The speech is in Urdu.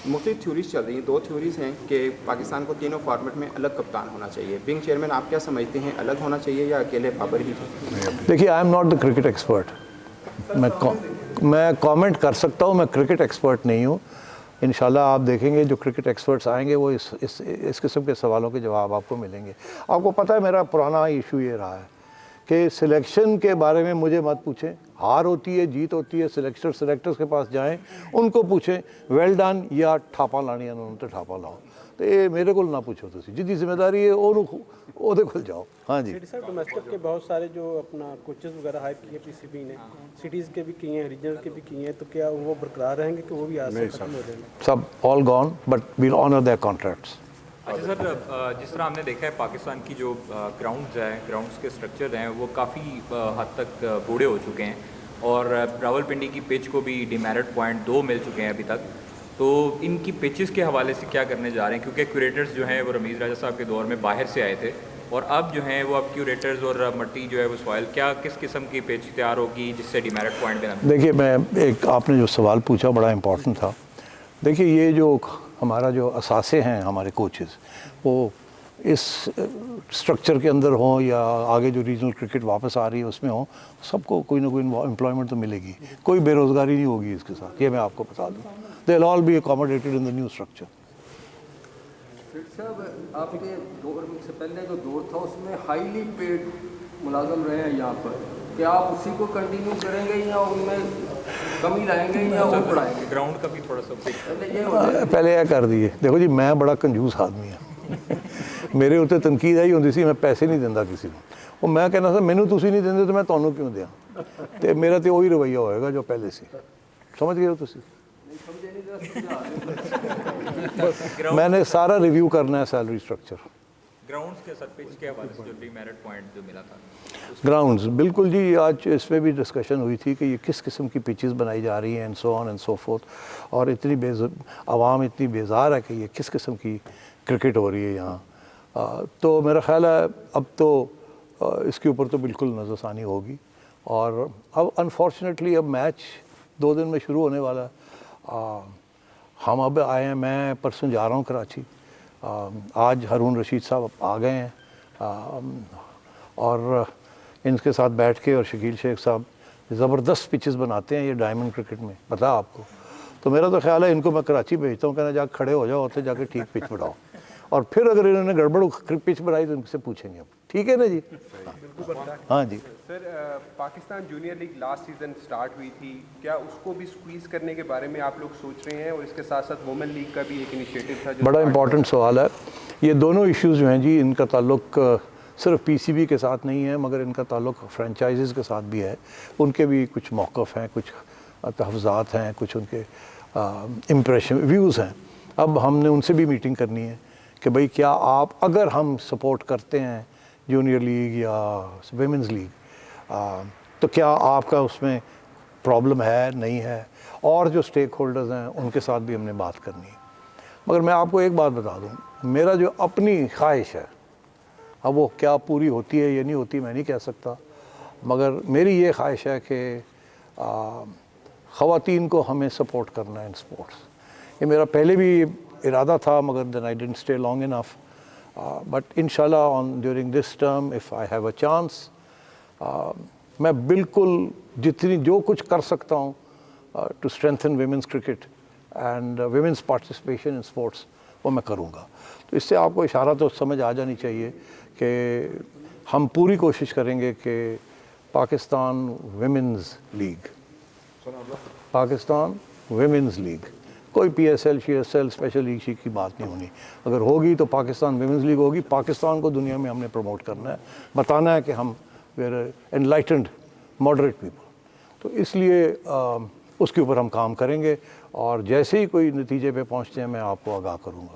مختلف تھیوریز چل رہی ہیں. 2 تھیوریز ہیں کہ پاکستان کو تینوں فارمیٹ میں الگ کپتان ہونا چاہیے. ونگ چیئرمین آپ کیا سمجھتے ہیں, الگ ہونا چاہیے یا اکیلے بابر ہی تھے؟ دیکھیے I am not the cricket expert. میں کامنٹ کر سکتا ہوں, میں کرکٹ ایکسپرٹ نہیں ہوں. انشاءاللہ آپ دیکھیں گے جو کرکٹ ایکسپرٹس آئیں گے وہ اس قسم کے سوالوں کے جواب آپ کو ملیں گے. آپ کو پتہ ہے میرا پرانا ایشو یہ رہا ہے کہ سلیکشن کے بارے میں مجھے مت پوچھیں. ہار ہوتی ہے, جیت ہوتی ہے, سلیکٹرز کے پاس جائیں, ان کو پوچھیں ویل ڈن یا ٹھاپا لانی انہوں تو ٹھاپا لاؤ. تو یہ میرے کو نہ پوچھو, تو جتنی ذمہ داری ہے وہ کھل جاؤ. ہاں جی سر, ڈومیسٹک کے بہت سارے جو اپنا کوچز وغیرہ ہائپ کیے پی سی بی نے, سٹیز کے بھی کیے ہیں, ریجنل کے بھی کیے ہیں, تو کیا وہ برقرار رہیں گے کہ وہ بھی آج سے ختم ہو جائیں گے؟ سب all gone but we'll honour their contracts. اچھا سر, جس طرح ہم نے دیکھا ہے پاکستان کی جو گراؤنڈس کے سٹرکچر ہیں وہ کافی حد تک بوڑھے ہو چکے ہیں, اور راولپنڈی کی پچ کو بھی ڈیمیرٹ پوائنٹ 2 مل چکے ہیں ابھی تک. تو ان کی پچز کے حوالے سے کیا کرنے جا رہے ہیں, کیونکہ کیوریٹرز جو ہیں وہ رمیز راجہ صاحب کے دور میں باہر سے آئے تھے, اور اب جو ہیں وہ اب کیوریٹرز اور مٹی جو ہے وہ سوائل, کیا کس قسم کی پچ تیار ہوگی جس سے ڈیمیرٹ پوائنٹ دینا؟ دیکھیے میں آپ نے جو سوال پوچھا بڑا امپورٹنٹ تھا. دیکھیے یہ جو ہمارا جو اثاثے ہیں ہمارے کوچز, وہ اس سٹرکچر کے اندر ہوں یا آگے جو ریجنل کرکٹ واپس آ رہی ہے اس میں ہوں, سب کو کوئی نہ کوئی امپلائمنٹ تو ملے گی, کوئی بے روزگاری نہیں ہوگی اس کے ساتھ, یہ میں آپ کو بتا دوں. They will all be accommodated in the new structure. صاحب آپ کے دور سے پہلے جو دور تھا اس میں ہائیلی پیڈ ملازم رہے ہیں یہاں پر, کیا آپ اسی کو کنٹینیو کریں گے یا ان میں کمی لائیں گے یا اور بڑھائیں گے؟ گراؤنڈ کا بھی تھوڑا سا پہلے یہ کر دیے. دیکھو جی میں بڑا کنجوس آدمی ہوں, میرے اتنے تنقید آئی ہوتی سی, میں پیسے نہیں دینا کسی کو. وہ میں کہنا تھا مینو تسی نہیں دیندے تو میں تانوں کیوں دیاں, تو میرا تو وہی رویہ ہوئے گا جو پہلے سے. سمجھ گئے ہو تسی؟ میں نے سارا ریویو کرنا ہے سیلری اسٹرکچر. گراؤنڈس کے سر پچ کے حوالے سے جو ڈیمیرٹ پوائنٹ جو ملا تھا گراؤنڈز, بالکل جی آج اس میں بھی ڈسکشن ہوئی تھی کہ یہ کس قسم کی پچز بنائی جا رہی ہیں, and so on and so forth, اور عوام اتنی بیزار ہے کہ یہ کس قسم کی کرکٹ ہو رہی ہے یہاں. تو میرا خیال ہے اب تو اس کے اوپر تو بالکل نظر ثانی ہوگی. اور اب انفارچونیٹلی اب میچ 2 دن میں شروع ہونے والا ہے. ہم اب آئے ہیں, میں پرسوں جا رہا ہوں کراچی, آج ہارون رشید صاحب آ گئے ہیں, اور ان کے ساتھ بیٹھ کے, اور شکیل شیخ صاحب زبردست پچز بناتے ہیں یہ ڈائمنڈ کرکٹ میں, پتہ ہے آپ کو. تو میرا تو خیال ہے ان کو میں کراچی بھیجتا ہوں, کہنا جا کھڑے ہو جاؤ ہوتے جا کے ٹھیک پچ بناؤ, اور پھر اگر انہوں نے گڑبڑ پچ بنائی تو ان سے پوچھیں گے اب, ٹھیک ہے نا جی؟ ہاں جی sir, Pakistan junior league last season start ہوئی تھی, کیا اس کو بھی سکویز کرنے کے بارے میں آپ لوگ سوچ رہے ہیں, اور اس کے ساتھ ساتھ وومن لیگ کا بھی ایک انیشیٹو تھا جو بڑا امپورٹنٹ سوال ہے. یہ دونوں ایشوز جو ہیں جی, ان کا تعلق صرف پی سی بی کے ساتھ نہیں ہے, مگر ان کا تعلق فرینچائزز کے ساتھ بھی ہے. ان کے بھی کچھ موقف ہیں, کچھ تحفظات ہیں, کچھ ان کے امپریشن ویوز ہیں. اب ہم نے ان سے بھی میٹنگ کرنی ہے کہ بھئی کیا آپ, اگر ہم سپورٹ کرتے ہیں جونیئر لیگ یا ویمنز لیگ, تو کیا آپ کا اس میں پرابلم ہے نہیں ہے, اور جو سٹیک ہولڈرز ہیں ان کے ساتھ بھی ہم نے بات کرنی ہے. مگر میں آپ کو ایک بات بتا دوں, میرا جو اپنی خواہش ہے, اب وہ کیا پوری ہوتی ہے یا نہیں ہوتی میں نہیں کہہ سکتا, مگر میری یہ خواہش ہے کہ خواتین کو ہمیں سپورٹ کرنا ہے ان سپورٹس. یہ میرا پہلے بھی ارادہ تھا, مگر then I didn't stay long enough. But انشاءاللہ during this term if I have a chance, میں بالکل جو کچھ کر سکتا ہوں to strengthen women's cricket and women's participation in sports, وہ میں کروں گا. تو اس سے آپ کو اشارہ تو سمجھ آ جانی چاہیے کہ ہم پوری کوشش کریں گے کہ پاکستان ویمنز لیگ, کوئی پی ایس ایل شی ایس ایل اسپیشل لیگ کی بات نہیں ہونی. اگر ہوگی تو پاکستان ویمنز لیگ ہوگی. پاکستان کو دنیا میں ہم نے پروموٹ کرنا ہے, بتانا ہے کہ ہم we are enlightened moderate people. تو اس لیے اس کے اوپر ہم کام کریں گے, اور جیسے ہی کوئی نتیجے پہ پہنچتے ہیں میں آپ کو آگاہ کروں گا.